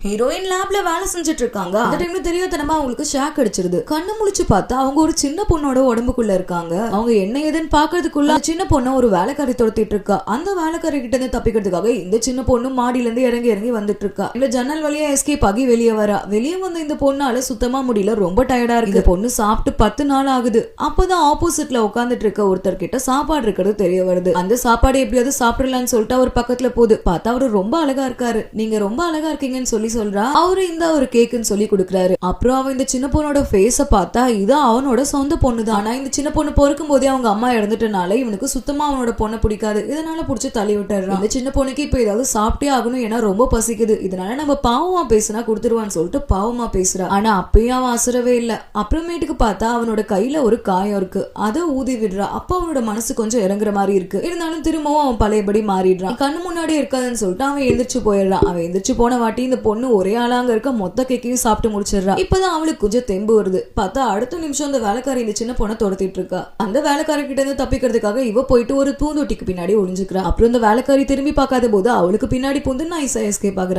Heroine லேப்ல வேலை செஞ்சுட்டு இருக்காங்க. அந்த டைம்ல தெரியாதனமா அவங்களுக்கு ஷாக் அடிச்சிருது. கண்ணு முழிச்சு பார்த்தா அவங்க ஒரு சின்ன பொண்ணோட உடம்புக்குள்ள இருக்காங்க. அவங்க என்ன ஏதுன்னு பாக்குறதுக்குள்ள சின்ன பொண்ணு ஒரு வேலைக்காரி துரத்திட்டு இருக்கா. அந்த வேலைக்காரி கிட்ட இருந்து தப்பிக்கிறதுக்காக இந்த சின்ன பொண்ணு மாடியில இருந்து இறங்கி இறங்கி வந்துட்டு இருக்கா. இல்ல ஜன்னல் வழியா எஸ்கேப் ஆகி வெளியே வரா. வெளியே வந்த இந்த பொண்ணால சுத்தமா முடியல, ரொம்ப டயர்டா இருக்கு. இந்த பொண்ணு சாப்பிட்டு 10 நாள் ஆகுது. அப்பதான் ஆப்போசிட்ல உட்காந்துட்டு இருக்க ஒருத்தர் கிட்ட சாப்பாடு இருக்கிறது தெரிய வருது. அந்த சாப்பாடு எப்படியாவது சாப்பிடலாம்னு சொல்லிட்டு அவர் பக்கத்துல போகுது. பார்த்தா அவரு ரொம்ப அழகா இருக்காரு. நீங்க ரொம்ப அழகா இருக்கீங்கன்னு சொல்றா. அவரு இந்த ஒரு கேக்குன்னு சொல்லி கொடுக்குறாரு. அப்புறம் அவன் இந்த சின்ன பொண்ணோட ஃபேஸ பார்த்தா இது அவனோட சொந்த பொண்ணு தான். ஆனா இந்த சின்ன பொண்ணு பொறுக்கும் போதே அவங்க அம்மா இறந்துட்டனால இவனுக்கு சுத்தமா அவனோட பொண்ணை பிடிக்காது. இதனால புடிச்சு தள்ளி விட்டுறான். இந்த சின்ன பொண்ணுக்கு இப்ப ஏதாவது சாப்பிட்டே ஆகணும், ஏன்னா ரொம்ப பசிக்குது. இதனால நம்ம பாவமா பேசினா கொடுத்துருவான்னு சொல்லிட்டு பாவமா பேசுறா. ஆனா அப்பயும் அவன் அசரவே இல்ல. அப்புறமேட்டுக்கு பார்த்தா அவனோட கையில ஒரு காயம் இருக்கு. அதை ஊதி விடுறா. அப்ப அவனோட மனசு கொஞ்சம் இறங்குற மாதிரி இருக்கு. இருந்தாலும் திரும்பவும் அவன் பழையபடி மாறிடுறான். கண்ணு முன்னாடி இருக்காதுன்னு சொல்லிட்டு அவன் எந்திரிச்சு போயிடுறான். அவன் எந்திரிச்சு போன வாட்டி இந்த பொண்ணு ஒரே ஆளாங்க இருக்க மொத்த கேக்கையும் சாப்பிட்டு முடிச்சிடுறா. இப்பதான் அவளுக்கு கொஞ்சம் தெம்பு வருது. பார்த்தா அடுத்த நிமிஷம் அந்த வேலைக்காரி இந்த சின்ன பொண்ணை துரத்திட்டு இருக்கா. அந்த வேலைக்காரி கிட்ட இருந்து தப்பிக்கிறதுக்காக இவ போயிட்டு ஒரு பூந்தொட்டிக்கு பின்னாடி ஒளிஞ்சுக்கிறா. அப்புறம் இந்த வேலைக்காரி திரும்பி பார்க்காத போது அவளுக்கு பின்னாடி பூந்து நைஸா எஸ்கேப் ஆகுறா.